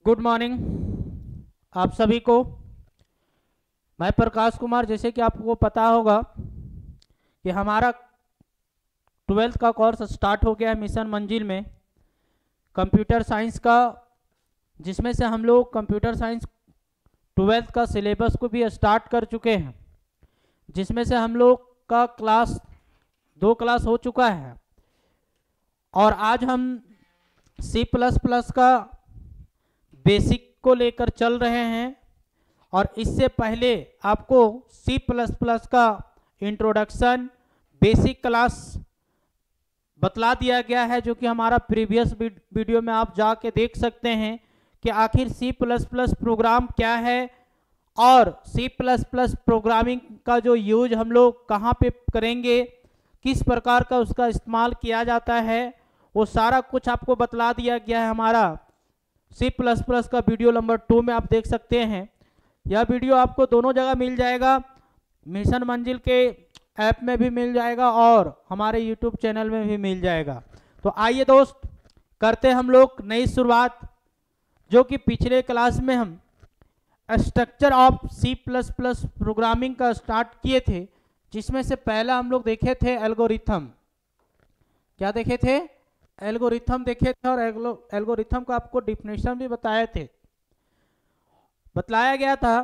Good morning आप सभी को। मैं प्रकाश कुमार। जैसे कि आपको पता होगा कि हमारा 12th का कोर्स स्टार्ट हो गया है मिशन मंजिल में कंप्यूटर साइंस का, जिसमें से हम लोग कंप्यूटर साइंस 12th का सिलेबस को भी स्टार्ट कर चुके हैं, जिसमें से हम लोग का दो क्लास हो चुका है। और आज हम C++ का बेसिक को लेकर चल रहे हैं। और इससे पहले आपको C++ का इंट्रोडक्शन बेसिक क्लास बतला दिया गया है, जो कि हमारा प्रीवियस वीडियो में आप जाके देख सकते हैं कि आखिर C++ प्रोग्राम क्या है और C++ प्रोग्रामिंग का जो यूज हम लोग कहाँ पे करेंगे, किस प्रकार का उसका इस्तेमाल किया जाता है, वो सारा कुछ आपको बतला दिया गया है। हमारा C++ का वीडियो नंबर 2 में आप देख सकते हैं। यह वीडियो आपको दोनों जगह मिल जाएगा, मिशन मंजिल के ऐप में भी मिल जाएगा और हमारे यूट्यूब चैनल में भी मिल जाएगा। तो आइए दोस्त, करते हम लोग नई शुरुआत, जो कि पिछले क्लास में हम स्ट्रक्चर ऑफ C++ प्रोग्रामिंग का स्टार्ट किए थे, जिसमें से पहला हम लोग देखे थे एल्गोरिथम। क्या देखे थे? एल्गोरिथम देखे थे। और एल्गोरिथम का आपको डिफिनेशन भी बताए थे। बतलाया गया था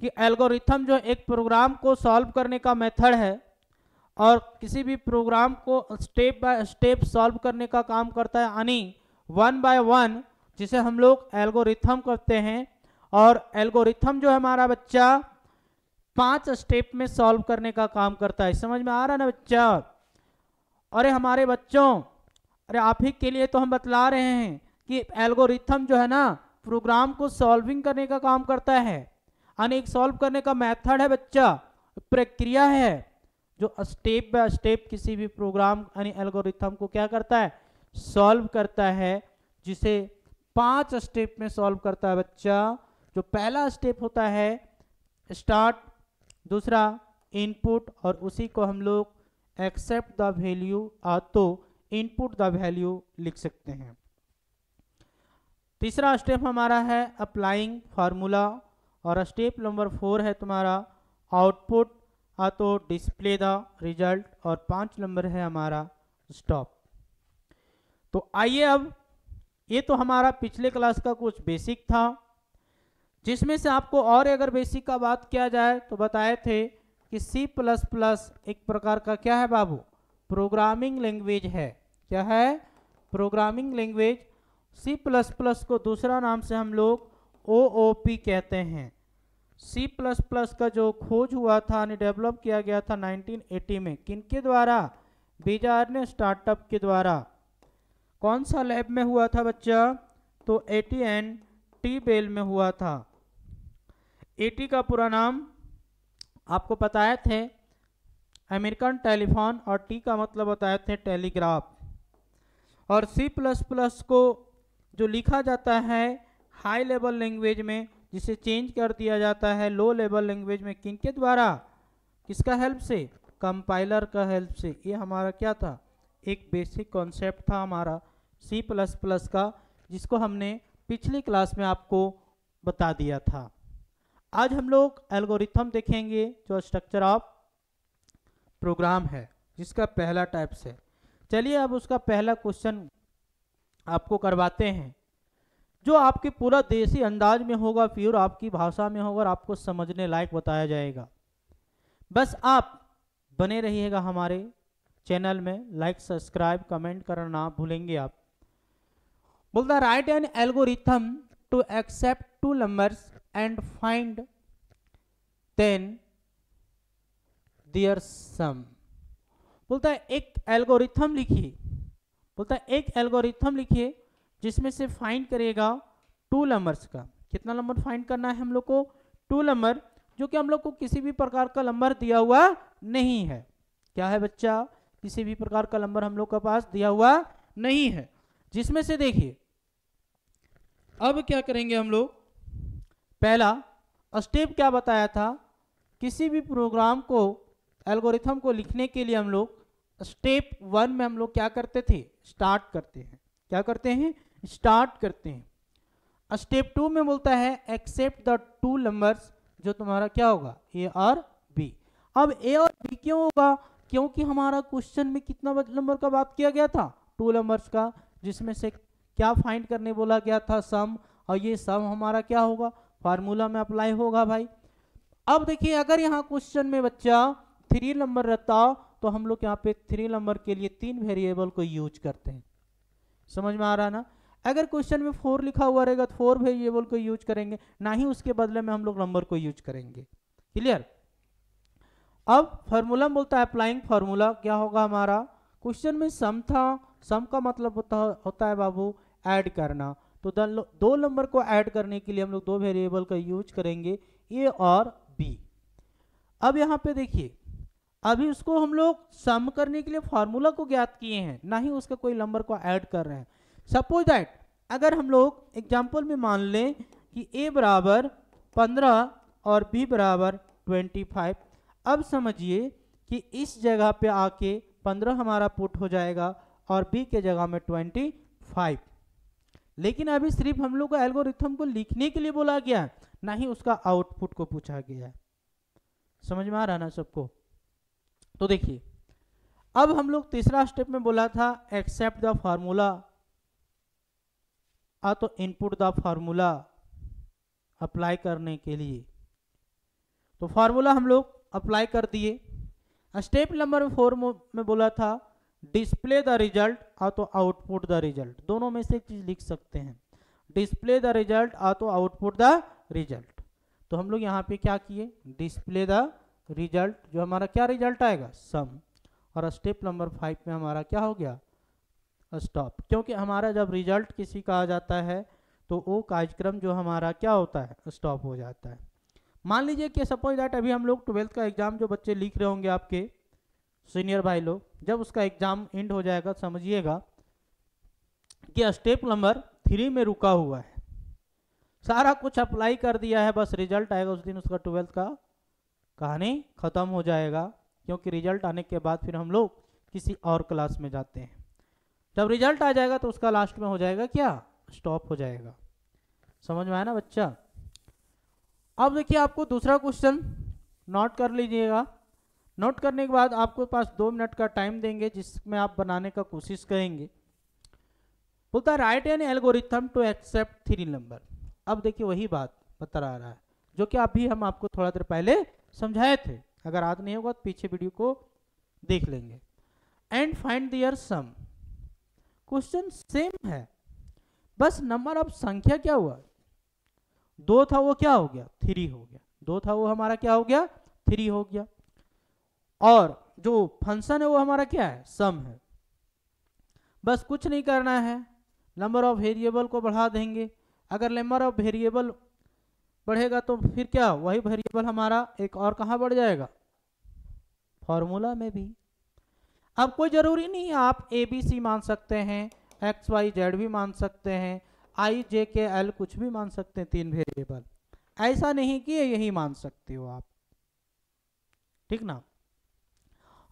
कि एल्गोरिथम जो एक प्रोग्राम को सॉल्व करने का मेथड है और किसी भी प्रोग्राम को स्टेप बाय स्टेप सॉल्व करने का काम करता है, यानी 1 बाय 1, जिसे हम लोग एल्गोरिथम कहते हैं। और एल्गोरिथम जो है हमारा बच्चा 5 स्टेप में सॉल्व करने का काम करता है। समझ में आ रहा है ना बच्चा? अरे हमारे बच्चों, अरे आप ही के लिए तो हम बतला रहे हैं कि एल्गोरिथम जो है ना प्रोग्राम को सॉल्विंग करने का काम करता है, यानी एक सॉल्व करने का मेथड है बच्चा, प्रक्रिया है जो स्टेप बाय स्टेप किसी भी प्रोग्राम यानी एल्गोरिथम को क्या करता है, सॉल्व करता है, जिसे 5 स्टेप में सॉल्व करता है बच्चा। जो पहला स्टेप होता है स्टार्ट, दूसरा इनपुट, और उसी को हम लोग एक्सेप्ट द वैल्यू तो इनपुट द वैल्यू लिख सकते हैं। तीसरा स्टेप हमारा है अप्लाइंग फार्मूला, और स्टेप नंबर 4 है तुम्हारा आउटपुट तो डिस्प्ले द रिजल्ट, और 5 नंबर है हमारा स्टॉप। तो आइए, अब ये तो हमारा पिछले क्लास का कुछ बेसिक था, जिसमें से आपको और अगर बेसिक का बात किया जाए तो बताए थे कि C++ एक प्रकार का क्या है बाबू, प्रोग्रामिंग लैंग्वेज है। क्या है? Programming language. C++ को दूसरा नाम से हम लोग OOP कहते हैं। C++ का जो खोज हुआ था, डेवलप किया गया था 1980 में, किनके द्वारा? बीजार्ने स्टार्टअप के द्वारा। कौन सा लैब में हुआ था बच्चा? तो AT&T बेल में हुआ था। AT का पूरा नाम आपको बताए थे अमेरिकन टेलीफोन, और T का मतलब बताए थे टेलीग्राफ। और C++ को जो लिखा जाता है हाई लेवल लैंग्वेज में, जिसे चेंज कर दिया जाता है लो लेवल लैंग्वेज में, किनके द्वारा? किसका हेल्प से? कंपाइलर का हेल्प से। ये हमारा क्या था? एक बेसिक कॉन्सेप्ट था हमारा C++ का, जिसको हमने पिछली क्लास में आपको बता दिया था। आज हम लोग एल्गोरिथम देखेंगे, जो स्ट्रक्चर ऑफ प्रोग्राम है, जिसका पहला टाइप से। चलिए अब उसका पहला क्वेश्चन आपको करवाते हैं, जो आपके पूरा देसी अंदाज में होगा, फिर आपकी भाषा में होगा और आपको समझने लायक बताया जाएगा। बस आप बने रहिएगा हमारे चैनल में, लाइक सब्सक्राइब कमेंट करना ना भूलेंगे आप। बोलता write an algorithm to accept 2 numbers and find then their sum. बोलता है एक एल्गोरिथम लिखिए, बोलता है एक एल्गोरिथम लिखिए जिसमें से फाइंड करेगा 2 नंबर्स का। कितना नंबर फाइंड करना है हम लोग को? 2 नंबर, जो कि हम लोग को किसी भी प्रकार का नंबर दिया हुआ नहीं है। क्या है बच्चा? किसी भी प्रकार का नंबर हम लोग के पास दिया हुआ नहीं है। जिसमें से देखिए अब क्या करेंगे हम लोग, पहला स्टेप क्या बताया था, किसी भी प्रोग्राम को एल्गोरिथम को लिखने के लिए हम लोग स्टेप 1 में हम लोग क्या करते थे? स्टार्ट करते हैं। क्या करते हैं? स्टार्ट करते हैं। स्टेप 2 में बोलता है एक्सेप्ट द टू नंबर्स, जो तुम्हारा क्या होगा, ए और बी। अब ए और बी क्यों होगा, क्योंकि हमारा क्वेश्चन में कितना नंबर का बात किया गया था, टू नंबर्स का, जिसमें से क्या फाइंड करने बोला गया था, सम, और ये सम हमारा क्या होगा, फार्मूला में अप्लाई होगा भाई। अब देखिए अगर यहाँ क्वेश्चन में बच्चा 3 नंबर रहता तो हम लोग यहाँ पे 3 नंबर के लिए 3 वेरिएबल को यूज करते हैं, समझ में आ रहा ना। अगर क्वेश्चन में 4 लिखा हुआ रहेगा तो 4 वेरिएबल को यूज करेंगे, ना ही उसके बदले में हम लोग नंबर को यूज करेंगे। क्लियर। अब फार्मूला बोलता है अप्लाइंग फार्मूला, क्या होगा हमारा, क्वेश्चन में सम था, सम का मतलब होता है बाबू ऐड करना, तो दो नंबर को ऐड करने के लिए हम लोग 2 वेरिएबल का यूज करेंगे, ए और बी। अब यहाँ पे देखिए अभी उसको हम लोग सम करने के लिए फार्मूला को ज्ञात किए हैं, ना ही उसका कोई नंबर को ऐड कर रहे हैं। सपोज दैट अगर हम लोग एग्जांपल में मान लें कि a बराबर 15 और b बराबर 25, अब समझिए कि इस जगह पे आके 15 हमारा पुट हो जाएगा और b के जगह में 25, लेकिन अभी सिर्फ हम लोग को एल्गोरिथम को लिखने के लिए बोला गया है, ना ही उसका आउटपुट को पूछा गया है। समझ में आ रहा ना सबको। तो देखिए अब हम लोग तीसरा स्टेप में बोला था एक्सेप्ट द फार्मूला, तो इनपुट द फार्मूला अप्लाई करने के लिए, तो फार्मूला हम लोग अप्लाई कर दिए। स्टेप नंबर 4 में बोला था डिस्प्ले द रिजल्ट, तो आउटपुट द रिजल्ट, दोनों में से एक चीज लिख सकते हैं, डिस्प्ले द रिजल्ट तो आउटपुट द रिजल्ट। तो हम लोग यहाँ पे क्या किए, डिस्प्ले द रिजल्ट, जो हमारा क्या रिजल्ट आएगा, सम, और स्टेप नंबर 5 में हमारा क्या हो गया, स्टॉप, क्योंकि हमारा जब रिजल्ट किसी का आ जाता है तो वो कार्यक्रम जो हमारा क्या होता है, स्टॉप हो जाता है। मान लीजिए कि सपोज दैट अभी हम लोग 12th का एग्जाम जो बच्चे लिख रहे होंगे आपके सीनियर भाई लोग, जब उसका एग्जाम एंड हो जाएगा समझिएगा कि स्टेप नंबर 3 में रुका हुआ है, सारा कुछ अप्लाई कर दिया है, बस रिजल्ट आएगा उस दिन उसका 12th का कहानी खत्म हो जाएगा, क्योंकि रिजल्ट आने के बाद फिर हम लोग किसी और क्लास में जाते हैं। जब रिजल्ट आ जाएगा तो उसका लास्ट में हो जाएगा क्या, स्टॉप हो जाएगा। समझ में आया ना बच्चा। अब देखिए आपको दूसरा क्वेश्चन नोट कर लीजिएगा, नोट करने के बाद आपको पास 2 मिनट का टाइम देंगे जिसमें आप बनाने का कोशिश करेंगे। बोलता है write an algorithm to accept 3 number. अब देखिए वही बात बता रहा है जो कि अभी हम आपको थोड़ा देर पहले समझाए थे, अगर याद नहीं होगा तो पीछे वीडियो को देख लेंगे। And find their sum, question same है, बस नंबर ऑफ संख्या क्या हुआ, 2 था वो क्या हो गया 3 हो गया, 2 था वो हमारा क्या हो गया 3 हो गया, और जो फंक्शन है वो हमारा क्या है, सम है। बस कुछ नहीं करना है, नंबर ऑफ वेरिएबल को बढ़ा देंगे, अगर नंबर ऑफ वेरिएबल बढ़ेगा तो फिर क्या वही वेरिएबल हमारा एक और कहाँ बढ़ जाएगा, फॉर्मूला में भी। अब कोई जरूरी नहीं है आप ABC मान सकते हैं, XYZ भी मान सकते हैं, IJKL कुछ भी मान सकते हैं, 3 वेरिएबल, ऐसा नहीं कि यही मान सकते हो आप, ठीक ना।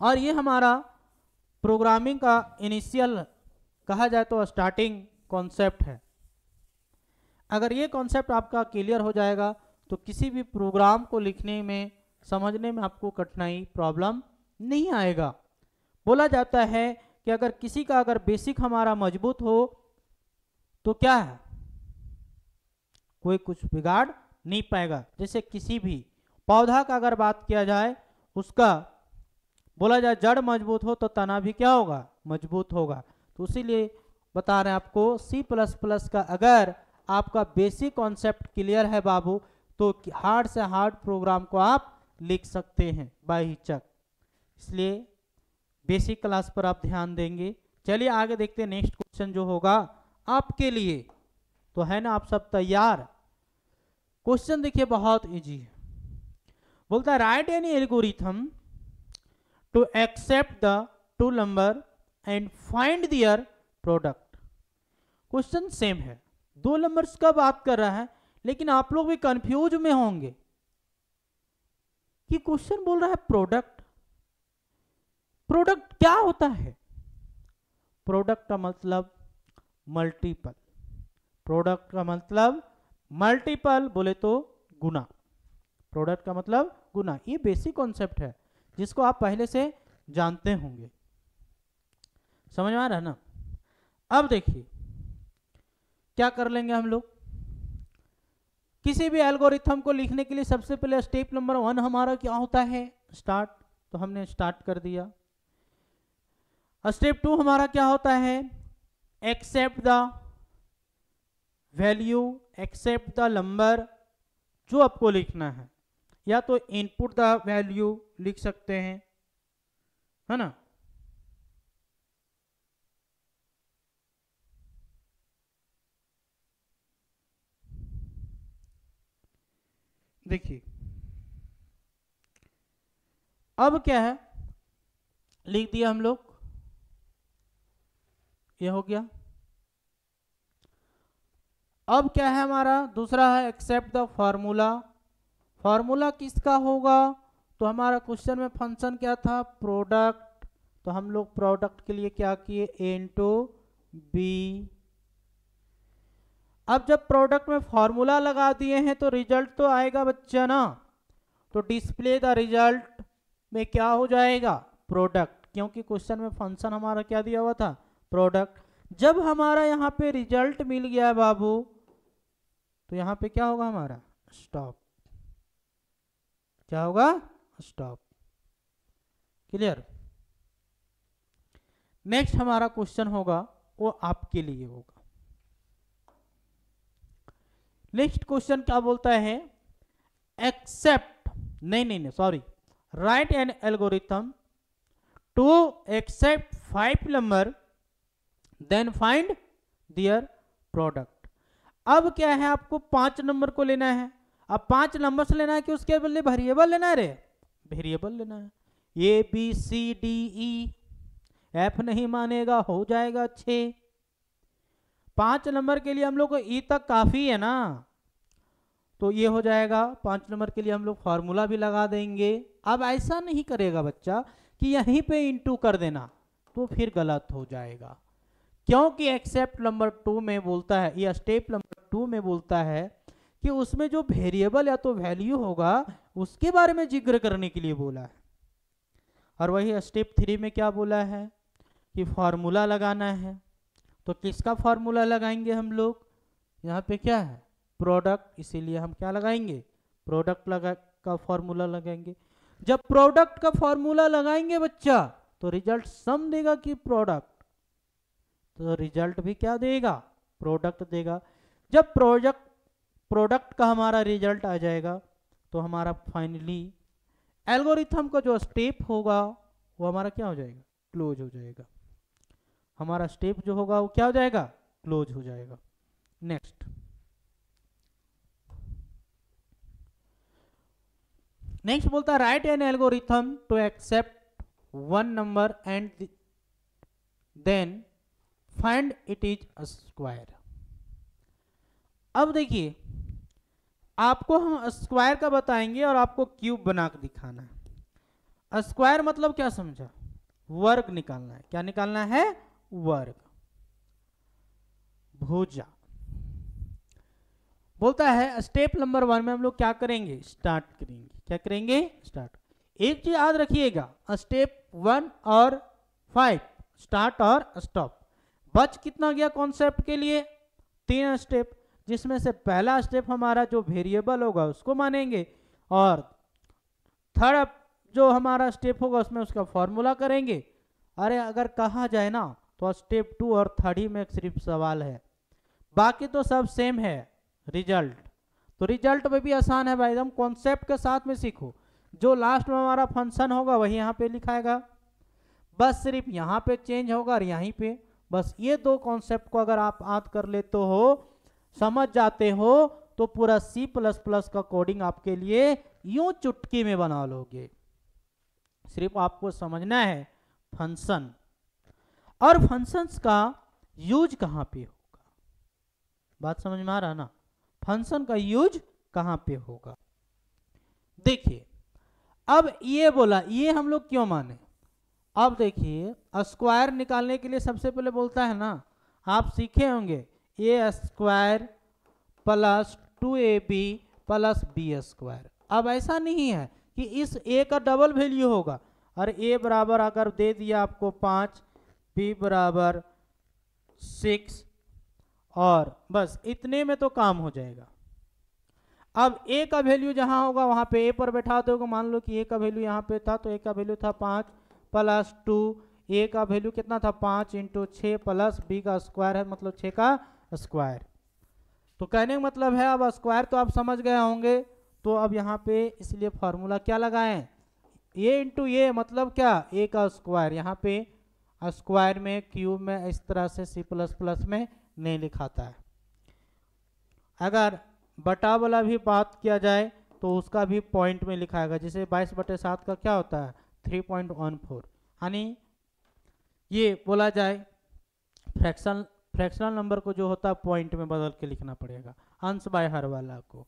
और ये हमारा प्रोग्रामिंग का इनिशियल कहा जाए तो स्टार्टिंग कॉन्सेप्ट है। अगर ये कॉन्सेप्ट आपका क्लियर हो जाएगा तो किसी भी प्रोग्राम को लिखने में समझने में आपको कठिनाई प्रॉब्लम नहीं आएगा। बोला जाता है कि अगर किसी का अगर बेसिक हमारा मजबूत हो तो क्या है, कोई कुछ बिगाड़ नहीं पाएगा। जैसे किसी भी पौधा का अगर बात किया जाए, उसका बोला जाए जड़ मजबूत हो तो तना भी क्या होगा, मजबूत होगा। तो इसीलिए बता रहे हैं आपको C++ का अगर आपका बेसिक कॉन्सेप्ट क्लियर है बाबू, तो हार्ड से हार्ड प्रोग्राम को आप लिख सकते हैं बाय हिचक। इसलिए बेसिक क्लास पर आप ध्यान देंगे। चलिए आगे देखते हैं नेक्स्ट क्वेश्चन जो होगा आपके लिए, तो है ना आप सब तैयार। क्वेश्चन देखिए बहुत इजी है, बोलता है write any algorithm to accept the 2 number and find their product. Question same है, 2 नंबर्स का बात कर रहा है, लेकिन आप लोग भी कंफ्यूज में होंगे कि क्वेश्चन बोल रहा है प्रोडक्ट, प्रोडक्ट क्या होता है, प्रोडक्ट का मतलब मल्टीपल, प्रोडक्ट का मतलब मल्टीपल बोले तो गुना, प्रोडक्ट का मतलब गुना। ये बेसिक कॉन्सेप्ट है जिसको आप पहले से जानते होंगे, समझ में आ रहा है ना। अब देखिए क्या कर लेंगे हम लोग, किसी भी एल्गोरिथम को लिखने के लिए सबसे पहले स्टेप नंबर 1 हमारा क्या होता है, स्टार्ट। तो हमने स्टार्ट कर दिया। स्टेप 2 हमारा क्या होता है, accept the value, accept the number जो आपको लिखना है, या तो इनपुट द वैल्यू लिख सकते हैं, है ना। देखिए अब क्या है, लिख दिया हम लोग, ये हो गया। अब क्या है हमारा दूसरा है एक्सेप्ट द फार्मूला। फार्मूला किसका होगा, तो हमारा क्वेश्चन में फंक्शन क्या था, प्रोडक्ट। तो हम लोग प्रोडक्ट के लिए क्या किए, ए इंटू बी। अब जब प्रोडक्ट में फॉर्मूला लगा दिए हैं तो रिजल्ट तो आएगा बच्चा ना, तो डिस्प्ले द रिजल्ट में क्या हो जाएगा, प्रोडक्ट, क्योंकि क्वेश्चन में फंक्शन हमारा क्या दिया हुआ था, प्रोडक्ट। जब हमारा यहाँ पे रिजल्ट मिल गया बाबू, तो यहाँ पे क्या होगा हमारा, स्टॉप। क्या होगा, स्टॉप। क्लियर। नेक्स्ट हमारा क्वेश्चन होगा वो आपके लिए होगा। नेक्स्ट क्वेश्चन क्या बोलता है, एक्सेप्ट, नहीं sorry, write an algorithm to accept 5 number then find their product. अब क्या है, आपको 5 नंबर को लेना है। अब 5 नंबर से लेना है कि उसके बदले वेरिएबल लेना है, रे वेरिएबल लेना है। A B C D E, F नहीं मानेगा, हो जाएगा 6। 5 नंबर के लिए हम लोग को ई तक काफी है ना, तो ये हो जाएगा। 5 नंबर के लिए हम लोग फार्मूला भी लगा देंगे। अब ऐसा नहीं करेगा बच्चा कि यहीं पे इंटू कर देना, तो फिर गलत हो जाएगा, क्योंकि एक्सेप्ट नंबर 2 में बोलता है, या स्टेप नंबर 2 में बोलता है कि उसमें जो वेरिएबल या तो वैल्यू होगा उसके बारे में जिक्र करने के लिए बोला है। और वही स्टेप 3 में क्या बोला है कि फार्मूला लगाना है। तो किसका फार्मूला लगाएंगे हम लोग, यहाँ पे क्या है, प्रोडक्ट, इसीलिए हम क्या लगाएंगे, प्रोडक्ट का फार्मूला लगाएंगे। जब प्रोडक्ट का फार्मूला लगाएंगे बच्चा, तो रिजल्ट सम देगा कि प्रोडक्ट, तो रिजल्ट भी क्या देगा, प्रोडक्ट देगा। जब प्रोडक्ट का हमारा रिजल्ट आ जाएगा, तो हमारा फाइनली एल्गोरिथम का जो स्टेप होगा वो हमारा क्या हो जाएगा, क्लोज हो जाएगा। हमारा स्टेप जो होगा वो क्या हो जाएगा, क्लोज हो जाएगा। नेक्स्ट बोलता है write an algorithm to accept 1 number and then find it is a square. अब देखिए आपको हम स्क्वायर का बताएंगे और आपको क्यूब बना के दिखाना है। स्क्वायर मतलब क्या समझा, वर्ग निकालना है। क्या निकालना है, वर्ग, भुजा। बोलता है स्टेप नंबर 1 में हम लोग क्या करेंगे, स्टार्ट करेंगे। क्या करेंगे, स्टार्ट। एक चीज याद रखिएगा, स्टेप 1 और 5, स्टार्ट और स्टॉप। बच कितना गया कॉन्सेप्ट के लिए, 3 स्टेप, जिसमें से पहला स्टेप हमारा जो वेरिएबल होगा उसको मानेंगे, और थर्ड जो हमारा स्टेप होगा उसमें उसका फॉर्मूला करेंगे। अरे अगर कहा जाए ना तो स्टेप 2 और 3 ही में सिर्फ सवाल है, बाकी तो सब सेम है। रिजल्ट, तो रिजल्ट में भी आसान है भाई, एकदम कॉन्सेप्ट के साथ में सीखो। जो लास्ट में हमारा फंक्शन होगा वही यहाँ पे लिखाएगा, बस सिर्फ यहाँ पे चेंज होगा और यहीं पे, बस ये 2 कॉन्सेप्ट को अगर आप याद कर लेते हो, समझ जाते हो, तो पूरा C++ का कोडिंग आपके लिए यूं चुटकी में बना लोगे। सिर्फ आपको समझना है फंक्शन, और फंक्शंस का यूज कहां पे होगा, बात समझ में आ रहा ना, फंक्शन का यूज कहां पे होगा। देखिए अब ये बोला, ये हम लोग क्यों माने। अब देखिए स्क्वायर निकालने के लिए सबसे पहले बोलता है ना, आप सीखे होंगे A square plus 2ab plus B square. अब ऐसा नहीं है कि इस ए का डबल वैल्यू होगा, और ए बराबर अगर दे दिया आपको 5, बी बराबर 6, और बस इतने में तो काम हो जाएगा। अब ए का वैल्यू जहां होगा वहां पे ए पर बैठा दोगे। मान लो कि ए का वैल्यू यहाँ पे था, तो ए का वैल्यू था 5 प्लस 2, ए का वैल्यू कितना था 5 इंटू 6 प्लस बी का स्क्वायर है मतलब 6 का स्क्वायर। तो कहने का मतलब है अब स्क्वायर तो आप समझ गए होंगे, तो अब यहाँ पे इसलिए फॉर्मूला क्या लगाएं, ए इंटू ए मतलब क्या, ए का स्क्वायर। यहाँ पे स्क्वायर में क्यूब में इस तरह से सी प्लस प्लस में नहीं लिखाता है। अगर बटा वाला भी बात किया जाए तो उसका भी पॉइंट में लिखाएगा, जैसे 22/7 का क्या होता है 3.14, यानी ये बोला जाए फ्रैक्शनल नंबर को जो होता है पॉइंट में बदल के लिखना पड़ेगा, अंश बाय हर वाला को।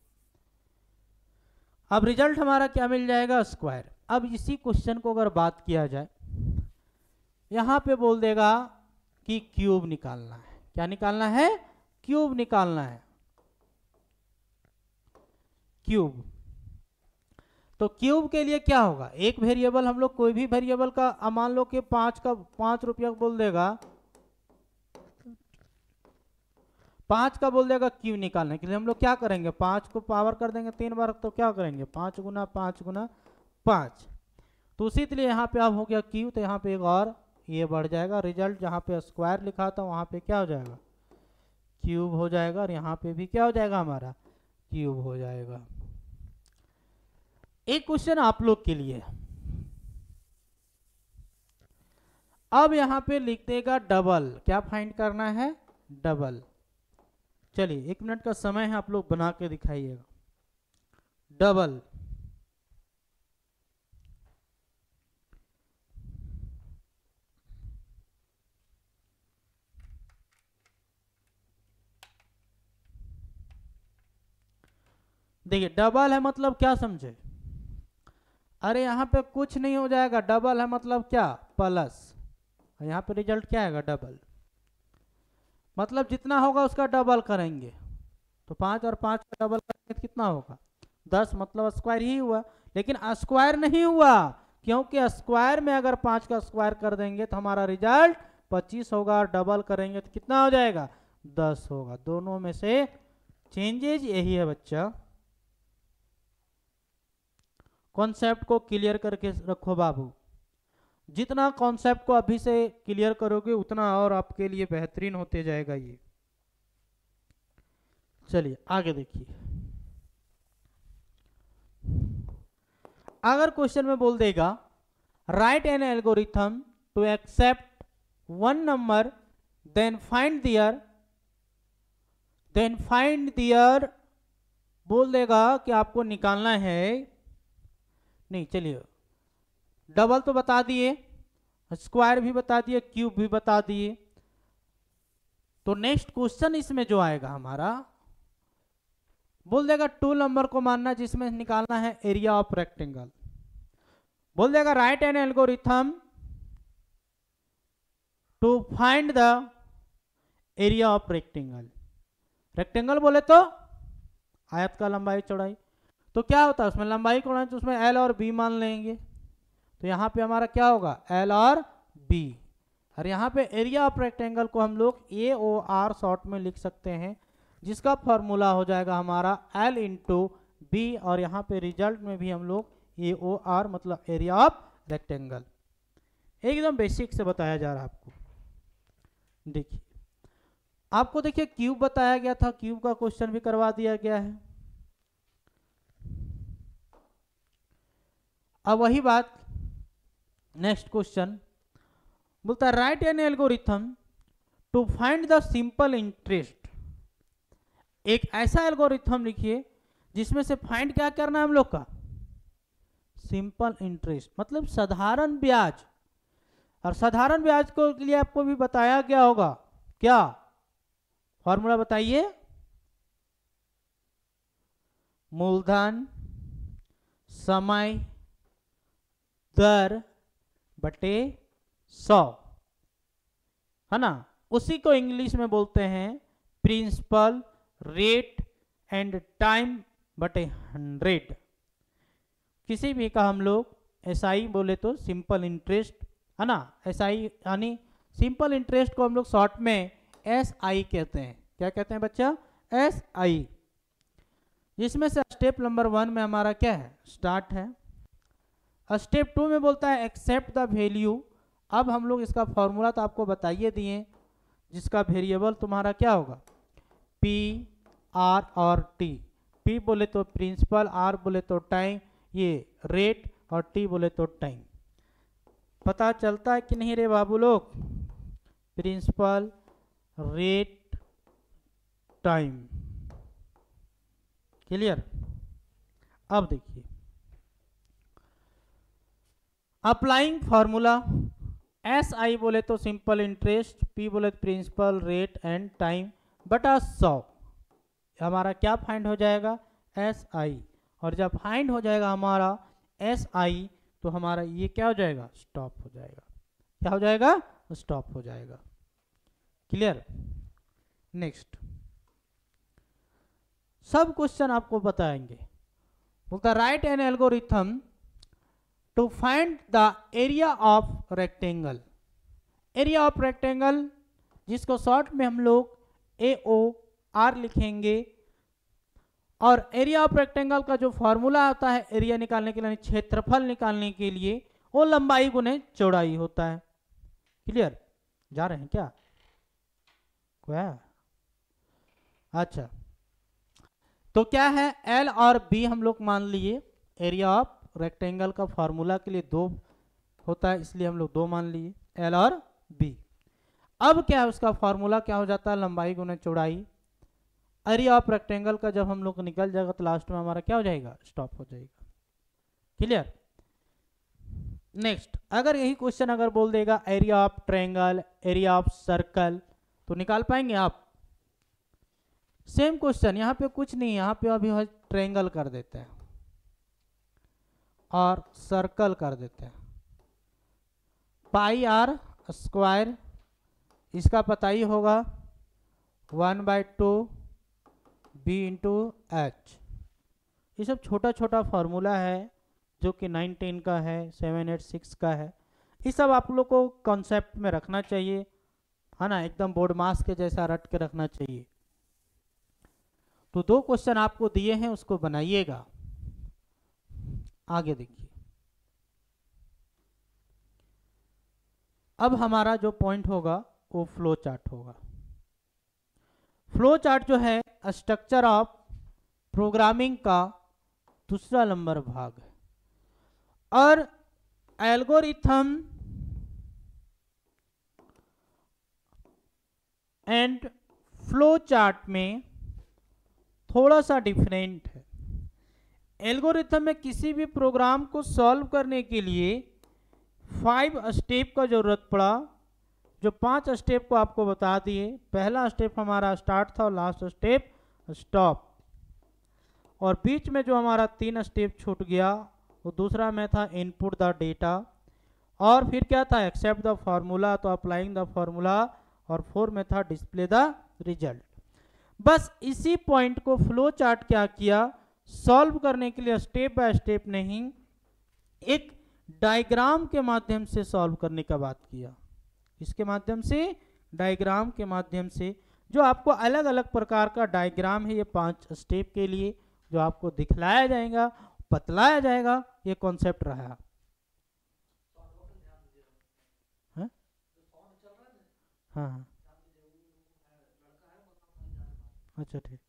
अब रिजल्ट हमारा क्या मिल जाएगा, स्क्वायर। अब इसी क्वेश्चन को अगर बात किया जाए, यहां पे बोल देगा कि क्यूब निकालना है। क्या निकालना है, क्यूब निकालना है, क्यूब। तो क्यूब के लिए क्या होगा, एक वेरिएबल हम लोग कोई भी वेरिएबल का मान लो कि 5 रुपया बोल देगा, 5 का बोल देगा क्यूब निकालने के लिए हम लोग क्या करेंगे, 5 को पावर कर देंगे 3 बार, तो क्या करेंगे 5 गुना 5 गुना 5। तो उसी के लिए यहाँ पे अब हो गया क्यूब, तो यहाँ पे एक और ये बढ़ जाएगा। रिजल्ट जहाँ पे स्क्वायर लिखा था वहाँ पे क्या हो जाएगा, क्यूब हो जाएगा, और यहाँ पे भी क्या हो जाएगा हमारा, क्यूब हो जाएगा। एक क्वेश्चन आप लोग के लिए, अब यहाँ पे लिख देगा डबल, क्या फाइंड करना है, डबल। चलिए 1 मिनट का समय है, आप लोग बना के दिखाइएगा। डबल, देखिए डबल है मतलब क्या समझे, अरे यहाँ पे कुछ नहीं हो जाएगा, डबल है मतलब क्या, प्लस, यहाँ पे रिजल्ट क्या आएगा, डबल। मतलब जितना होगा उसका डबल करेंगे, तो 5 और 5 का डबल करेंगे तो कितना होगा 10, मतलब स्क्वायर ही हुआ। लेकिन स्क्वायर नहीं हुआ, क्योंकि स्क्वायर में अगर 5 का स्क्वायर कर देंगे तो हमारा रिजल्ट 25 होगा, और डबल करेंगे तो कितना हो जाएगा 10 होगा। दोनों में से चेंजेज यही है बच्चा। कॉन्सेप्ट को क्लियर करके रखो बाबू, जितना कॉन्सेप्ट को अभी से क्लियर करोगे उतना और आपके लिए बेहतरीन होते जाएगा ये। चलिए आगे देखिए, अगर क्वेश्चन में बोल देगा write an algorithm to accept one number then find their, बोल देगा कि आपको निकालना है, नहीं चलिए डबल तो बता दिए, स्क्वायर भी बता दिए, क्यूब भी बता दिए। तो नेक्स्ट क्वेश्चन इसमें जो आएगा हमारा, बोल देगा 2 नंबर को मानना जिसमें निकालना है एरिया ऑफ रेक्टेंगल। बोल देगा write an algorithm to find the area of rectangle. Rectangle बोले तो आयत का लंबाई चौड़ाई, तो क्या होता है उसमें लंबाई चौड़ाई, तो उसमें एल और बी मान लेंगे। तो यहाँ पे हमारा क्या होगा एल और बी, और यहाँ पे एरिया ऑफ रेक्टेंगल को हम लोग ए ओ आर शॉर्ट में लिख सकते हैं, जिसका फॉर्मूला हो जाएगा हमारा एल इंटू बी, और यहाँ पे रिजल्ट में भी हम लोग ए ओ आर मतलब एरिया ऑफ रेक्टेंगल। एकदम बेसिक से बताया जा रहा है आपको। देखिए आपको देखिए क्यूब बताया गया था, क्यूब का क्वेश्चन भी करवा दिया गया है। अब वही बात, नेक्स्ट क्वेश्चन बोलता है write an algorithm to find the simple interest. एक ऐसा एल्गोरिथम लिखिए जिसमें से फाइंड क्या करना है हम लोग का, सिंपल इंटरेस्ट मतलब साधारण ब्याज। और साधारण ब्याज को लिए आपको भी बताया गया होगा, क्या फॉर्मूला बताइए, मूलधन समय दर बटे 100, है ना। उसी को इंग्लिश में बोलते हैं प्रिंसिपल रेट एंड टाइम बटे 100। किसी भी का हम लोग एसआई बोले तो सिंपल इंटरेस्ट है ना, एसआई यानी सिंपल इंटरेस्ट को हम लोग शॉर्ट में एसआई कहते हैं। क्या कहते हैं बच्चा? एसआई। जिसमें से स्टेप नंबर 1 में हमारा क्या है? स्टार्ट है। स्टेप 2 में बोलता है एक्सेप्ट द वैल्यू। अब हम लोग इसका फॉर्मूला तो आपको बताइए दिए, जिसका वेरिएबल तुम्हारा क्या होगा? पी, आर और टी। पी बोले तो प्रिंसिपल, आर बोले तो टाइम, ये रेट और टी बोले तो टाइम। पता चलता है कि नहीं रे बाबू लोग? Principal, rate, time. क्लियर? अब देखिए अप्लाइंग फॉर्मूला। एस आई बोले तो सिंपल इंटरेस्ट, पी बोले तो प्रिंसिपल रेट एंड टाइम बटा 100। हमारा क्या फाइंड हो जाएगा? S I. और जब फाइंड हो जाएगा हमारा एस आई तो हमारा ये क्या हो जाएगा? स्टॉप हो जाएगा। क्या हो जाएगा? स्टॉप हो जाएगा। क्लियर? नेक्स्ट सब क्वेश्चन आपको बताएंगे। बोलता write an algorithm to find the area of rectangle. Area of rectangle जिसको शॉर्ट में हम लोग AOR लिखेंगे। और एरिया ऑफ रेक्टेंगल का जो फॉर्मूला होता है एरिया निकालने के लिए, क्षेत्रफल निकालने के लिए, वो लंबाई गुने चौड़ाई होता है। क्लियर? जा रहे हैं क्या? क्या? अच्छा, तो क्या है? L और B हम लोग मान लिए। एरिया ऑफ रेक्टेंगल का फॉर्मूला के लिए 2 होता है, इसलिए हम लोग 2 मान लिए, L और B। अब क्या है उसका फॉर्मूला? क्या हो जाता है? लंबाई गुना चौड़ाई। एरिया ऑफ रेक्टेंगल का जब हम लोग निकल जाएगा तो लास्ट में हमारा क्या हो जाएगा? स्टॉप हो जाएगा। क्लियर? नेक्स्ट अगर यही क्वेश्चन अगर बोल देगा area of triangle, area of circle, तो निकाल पाएंगे आप? सेम क्वेश्चन, यहाँ पे कुछ नहीं, यहाँ पे अभी ट्रायंगल कर देते हैं और सर्कल कर देते हैं। पाई आर स्क्वायर, इसका पता ही होगा 1/2 B इंटू एच। ये सब छोटा छोटा फार्मूला है जो कि 9, 10 का है, 7, 8, 6 का है। ये सब आप लोग को कॉन्सेप्ट में रखना चाहिए, है ना, एकदम बोर्ड मास के जैसा रट के रखना चाहिए। तो 2 क्वेश्चन आपको दिए हैं, उसको बनाइएगा। आगे देखिए, अब हमारा जो पॉइंट होगा वो फ्लो चार्ट होगा। फ्लो चार्ट जो है स्ट्रक्चर ऑफ प्रोग्रामिंग का दूसरा नंबर भाग है। और एल्गोरिथम एंड फ्लो चार्ट में थोड़ा सा डिफरेंट है। एल्गोरिथम में किसी भी प्रोग्राम को सॉल्व करने के लिए 5 स्टेप का जरूरत पड़ा, जो 5 स्टेप को आपको बता दिए। पहला स्टेप हमारा स्टार्ट था और लास्ट स्टेप स्टॉप। और बीच में जो हमारा 3 स्टेप छूट गया वो दूसरा में था इनपुट द डेटा, और फिर क्या था? एक्सेप्ट द फार्मूला, तो अप्लाइंग द फार्मूला, और 4 में था डिस्प्ले द रिजल्ट। बस इसी पॉइंट को फ्लो चार्ट क्या किया, सॉल्व करने के लिए स्टेप बाय स्टेप नहीं, एक डायग्राम के माध्यम से सॉल्व करने का बात किया। इसके माध्यम से, डायग्राम के माध्यम से, जो आपको अलग अलग प्रकार का डायग्राम है ये 5 स्टेप के लिए जो आपको दिखलाया जाएगा, बतलाया जाएगा, ये कॉन्सेप्ट रहा। हाँ, अच्छा ठीक।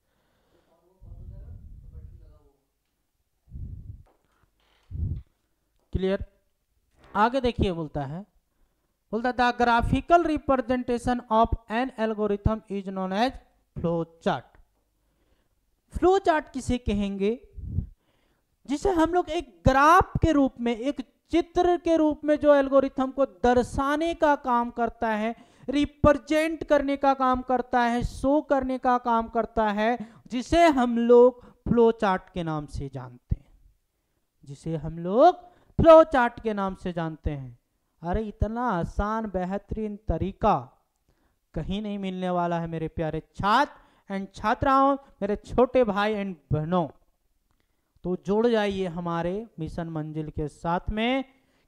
क्लियर? आगे देखिए, बोलता है the graphical representation of an algorithm is known as flow chart. Flow chart किसे कहेंगे? जिसे हम लोग एक ग्राफ के रूप में, एक चित्र के रूप में जो एल्गोरिथम को दर्शाने का काम करता है, रिप्रेजेंट करने का काम करता है, शो करने का काम करता है, जिसे हम लोग फ्लो चार्ट के नाम से जानते हैं। जिसे हम लोग फ्लो चार्ट के नाम से जानते हैं। अरे इतना आसान बेहतरीन तरीका कहीं नहीं मिलने वाला है मेरे प्यारे छात्र। एंड छात्राओं, मेरे छोटे भाई एंड बहनों, तो जुड़ जाइए हमारे मिशन मंजिल के साथ में,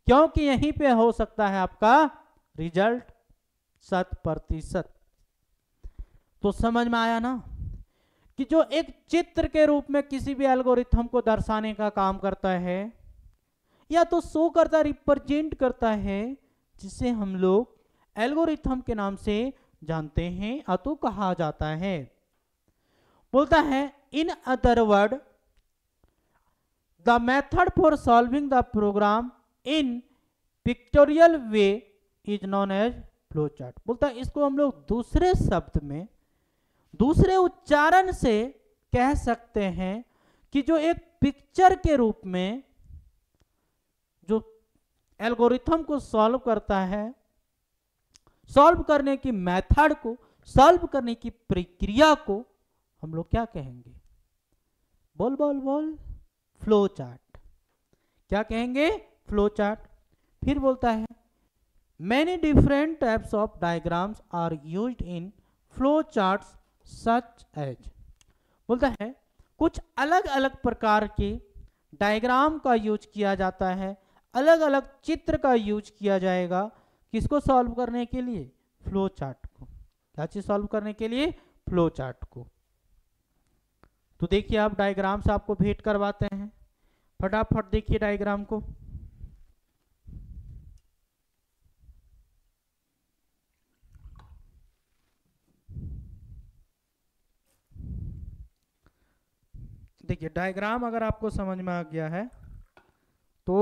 क्योंकि यहीं पे हो सकता है आपका रिजल्ट 100%। तो समझ में आया ना कि जो एक चित्र के रूप में किसी भी एल्गोरिथम को दर्शाने का काम करता है या तो शो करता, रिप्रेजेंट करता है, जिसे हम लोग एल्गोरिथम के नाम से जानते हैं या तो कहा जाता है। बोलता है in other word the method for solving the program in pictorial way is known as flow chart. बोलता है इसको हम लोग दूसरे शब्द में, दूसरे उच्चारण से कह सकते हैं कि जो एक पिक्चर के रूप में जो एल्गोरिथम को सॉल्व करता है, सॉल्व करने की मेथड को, सॉल्व करने की प्रक्रिया को हम लोग क्या कहेंगे? बोल बोल बोल, फ्लो चार्ट। क्या कहेंगे? Flow chart. फिर बोलता है many different types of diagrams are used in flow charts such as. बोलता है कुछ अलग अलग प्रकार के डायग्राम का यूज किया जाता है, अलग अलग चित्र का यूज किया जाएगा, किसको सॉल्व करने के लिए? फ्लो चार्ट को। क्या चीज सॉल्व करने के लिए? फ्लो चार्ट को। तो देखिए आप डायग्राम से आपको भेंट करवाते हैं, फटाफट देखिए डायग्राम को। देखिए डायग्राम अगर आपको समझ में आ गया है तो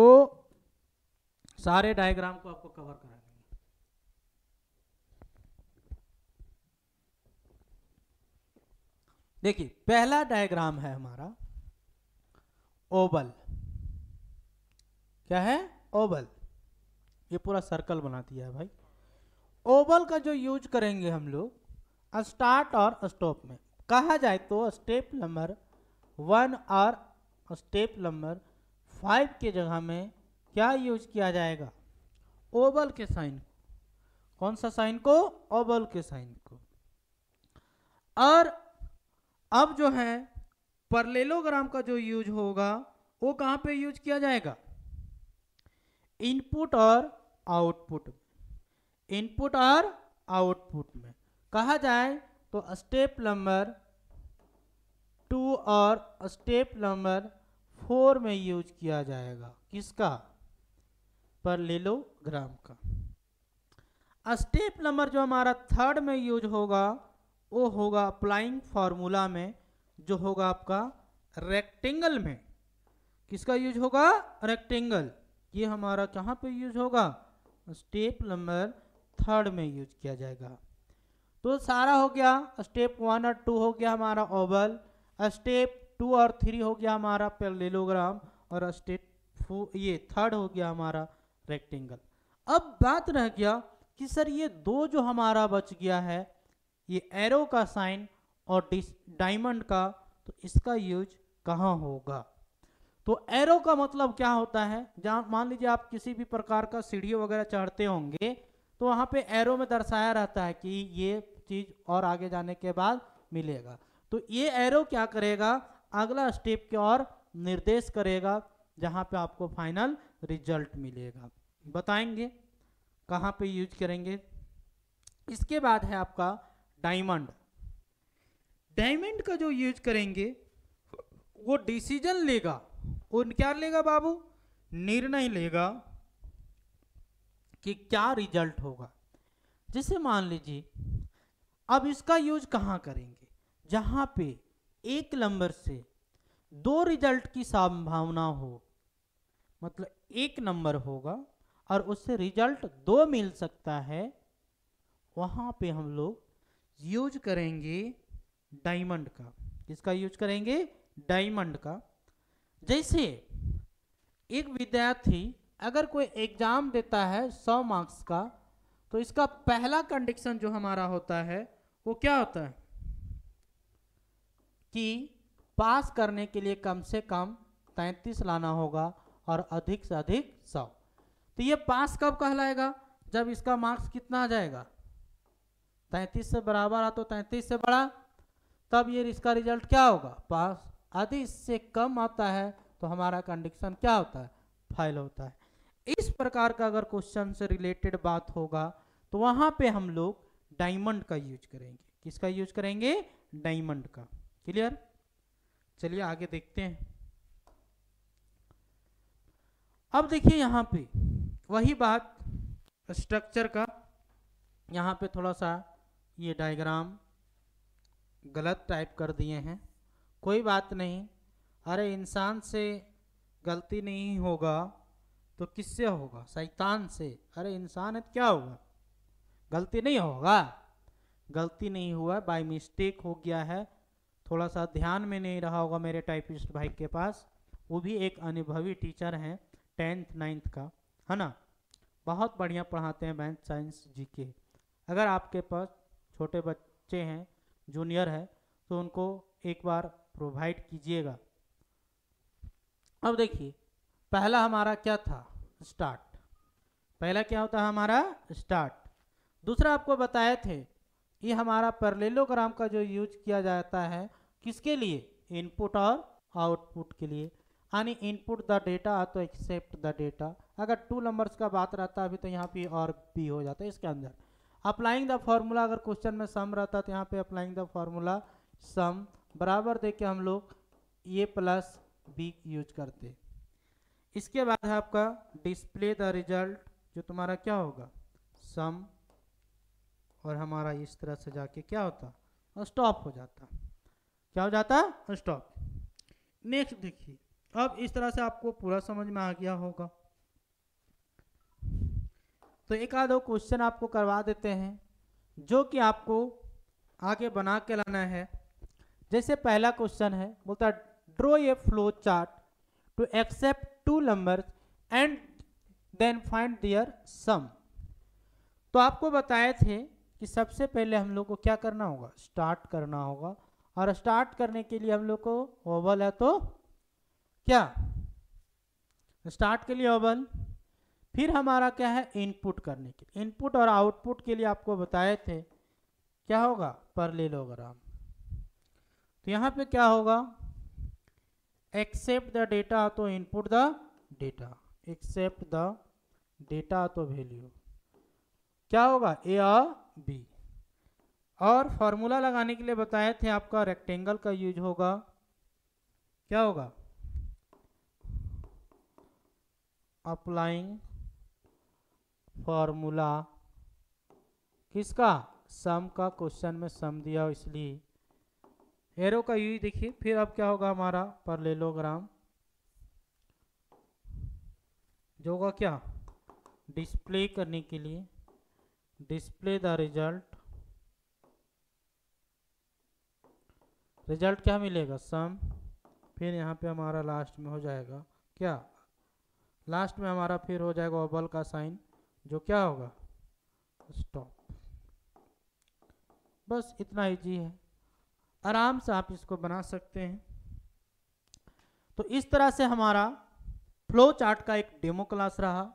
सारे डायग्राम को आपको कवर करा देंगे। देखिए पहला डायग्राम है हमारा ओवल। क्या है? ओवल। ये पूरा सर्कल बना दिया है भाई। ओवल का जो यूज करेंगे हम लोग स्टार्ट और स्टॉप में, कहा जाए तो स्टेप नंबर 1 और स्टेप नंबर 5 के जगह में क्या यूज किया जाएगा? ओवल के साइन को। कौन सा साइन को? ओवल के साइन को। और अब जो है पैरेललोग्राम का जो यूज होगा वो कहां पे यूज किया जाएगा? इनपुट और आउटपुट। इनपुट और आउटपुट में कहा जाए तो स्टेप नंबर 2 और स्टेप नंबर 4 में यूज किया जाएगा। किसका? पैरेललोग्राम का। स्टेप नंबर जो हमारा 3rd में यूज होगा वो होगा अप्लाइंग फॉर्मूला में, जो होगा आपका रेक्टेंगल में। किसका यूज होगा? रेक्टेंगल। ये हमारा कहाँ पे यूज होगा? स्टेप नंबर 3rd में यूज किया जाएगा। तो सारा हो गया। स्टेप 1 और 2 हो गया हमारा ओवल, स्टेप 2 और 3 हो गया हमारा पैरेललोग्राम, और स्टेप ये 3rd हो गया हमारा रेक्टेंगल। अब बात रह गया कि सर ये दो जो हमारा बच गया है, ये एरो का साइन और डायमंड का, तो इसका यूज कहाँ होगा? तो एरो का मतलब क्या होता है? जहाँ मान लीजिए आप किसी भी प्रकार का सीढ़ी वगैरह चढ़ते होंगे तो वहाँ पे एरो में दर्शाया रहता है कि ये चीज और आगे जाने के बाद मिलेगा। तो ये एरो क्या करेगा? अगला स्टेप की ओर निर्देश करेगा जहाँ पे आपको फाइनल रिजल्ट मिलेगा। बताएंगे कहाँ पे यूज करेंगे। इसके बाद है आपका डायमंड। डायमंड का जो यूज करेंगे वो डिसीजन लेगा। वो क्या लेगा बाबू? निर्णय लेगा कि क्या रिजल्ट होगा। जैसे मान लीजिए अब इसका यूज कहाँ करेंगे? जहां पे एक नंबर से 2 रिजल्ट की संभावना हो, मतलब एक नंबर होगा और उससे रिजल्ट 2 मिल सकता है, वहां पे हम लोग यूज करेंगे डायमंड का। किसका यूज करेंगे? डायमंड का। जैसे एक विद्यार्थी अगर कोई एग्जाम देता है 100 मार्क्स का, तो इसका पहला कंडीशन जो हमारा होता है वो क्या होता है कि पास करने के लिए कम से कम 33 लाना होगा और अधिक से अधिक 100। तो ये पास कब कहलाएगा? जब इसका मार्क्स कितना आ जाएगा? 33 से बराबर आ तो 33 से बड़ा। तब ये इसका रिजल्ट क्या होगा, पास। यदि इससे कम आता है तो हमारा कंडीशन क्या होता है, फेल होता है। इस प्रकार का अगर क्वेश्चन से रिलेटेड बात होगा तो वहां पे हम लोग डायमंड का यूज करेंगे। किसका यूज करेंगे, डायमंड का। क्लियर, चलिए आगे देखते हैं। अब देखिए यहाँ पे वही बात स्ट्रक्चर का, यहाँ पे थोड़ा सा ये डायग्राम गलत टाइप कर दिए हैं, कोई बात नहीं। अरे इंसान से गलती नहीं होगा तो किससे होगा, शैतान से। अरे इंसान है तो क्या होगा, गलती नहीं होगा, गलती नहीं हुआ, बाय मिस्टेक हो गया है, थोड़ा सा ध्यान में नहीं रहा होगा मेरे टाइपिस्ट भाई के पास। वो भी एक अनुभवी टीचर हैं 10th 9th का, है ना, बहुत बढ़िया पढ़ाते हैं मैथ साइंस जीके। अगर आपके पास छोटे बच्चे हैं, जूनियर है, तो उनको एक बार प्रोवाइड कीजिएगा। अब देखिए पहला हमारा क्या था, स्टार्ट। पहला क्या होता है हमारा, स्टार्ट। दूसरा आपको बताए थे ये हमारा पैरेललोग्राम का जो यूज किया जाता है किसके लिए, इनपुट और आउटपुट के लिए। यानी इनपुट द डेटा तो एक्सेप्ट द डेटा। अगर 2 नंबर्स का बात रहता है अभी तो यहाँ पे और बी हो जाता है इसके अंदर। अप्लाइंग द फॉर्मूला, अगर क्वेश्चन में सम रहता तो यहाँ पे अप्लाइंग द फॉर्मूला सम बराबर दे के हम लोग ए प्लस बी यूज करते। इसके बाद है आपका डिस्प्ले द रिजल्ट, जो तुम्हारा क्या होगा, सम, और हमारा इस तरह से जाके क्या होता, स्टॉप हो जाता। क्या हो जाता, स्टॉप। नेक्स्ट देखिए, अब इस तरह से आपको पूरा समझ में आ गया होगा। तो एक आध क्वेश्चन आपको करवा देते हैं जो कि आपको आगे बना के लाना है। जैसे पहला क्वेश्चन है, बोलता है draw a flow chart to accept 2 numbers and then find their sum. तो आपको बताए थे कि सबसे पहले हम लोग को क्या करना होगा, स्टार्ट करना होगा। और स्टार्ट करने के लिए हम लोग को ओवल है तो क्या, स्टार्ट के लिए ओवल। फिर हमारा क्या है, इनपुट करने के लिए। इनपुट और आउटपुट के लिए आपको बताए थे क्या होगा, पैरेललोग्राम। तो यहाँ पे क्या होगा, एक्सेप्ट द डेटा तो input the data, accept the data तो वैल्यू क्या होगा, ए और बी। और फॉर्मूला लगाने के लिए बताए थे आपका रेक्टेंगल का यूज होगा, क्या होगा, अप्लाइंग फॉर्मूला किसका, सम का। क्वेश्चन में सम दिया इसलिए एरो का यूज देखिए। फिर अब क्या होगा हमारा पैरेललोग्राम, जो होगा क्या, डिस्प्ले करने के लिए डिस्प्ले द रिजल्ट। रिजल्ट क्या मिलेगा, सम। फिर यहाँ पे हमारा लास्ट में हो जाएगा क्या, लास्ट में हमारा फिर हो जाएगा ओवल का साइन, जो क्या होगा, स्टॉप। बस इतना इजी है, आराम से आप इसको बना सकते हैं। तो इस तरह से हमारा फ्लो चार्ट का एक डेमो क्लास रहा,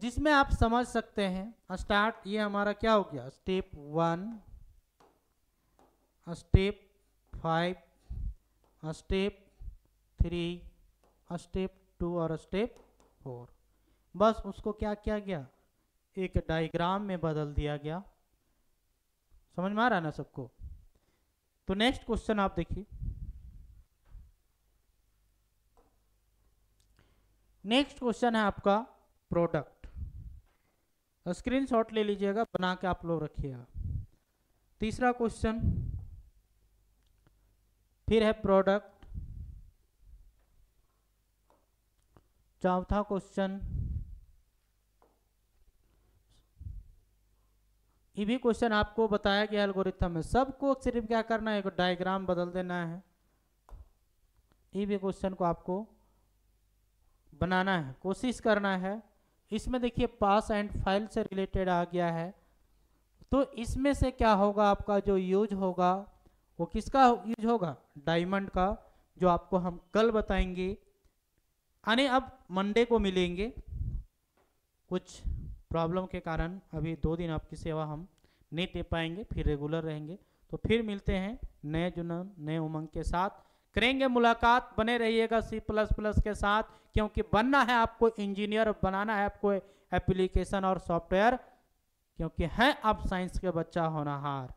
जिसमें आप समझ सकते हैं स्टार्ट, ये हमारा क्या हो गया, स्टेप 1, स्टेप 5, स्टेप 3, स्टेप 2 और स्टेप 4। बस उसको क्या किया गया, एक डायग्राम में बदल दिया गया। समझ में आ रहा है ना सबको। तो नेक्स्ट क्वेश्चन आप देखिए। नेक्स्ट क्वेश्चन है आपका प्रोडक्ट। स्क्रीनशॉट ले लीजिएगा, बना के आप लोग रखिएगा। तीसरा क्वेश्चन फिर है प्रोडक्ट। चौथा क्वेश्चन, ये भी क्वेश्चन आपको बताया गया एल्गोरिथम में, सबको सिर्फ क्या करना है, एक डायग्राम बदल देना है। ये भी क्वेश्चन को आपको बनाना है, कोशिश करना है। इसमें देखिए पास एंड फाइल से रिलेटेड आ गया है, तो इसमें से क्या होगा, आपका जो यूज होगा वो किसका यूज होगा, डायमंड का, जो आपको हम कल बताएंगे। आने अब मंडे को मिलेंगे, कुछ प्रॉब्लम के कारण अभी 2 दिन आपकी सेवा हम नहीं दे पाएंगे, फिर रेगुलर रहेंगे। तो फिर मिलते हैं नए जुनून नए उमंग के साथ, करेंगे मुलाकात। बने रहिएगा C++ के साथ, क्योंकि बनना है आपको इंजीनियर, बनाना है आपको एप्लीकेशन और सॉफ्टवेयर, क्योंकि हैं आप साइंस के बच्चा होनहार।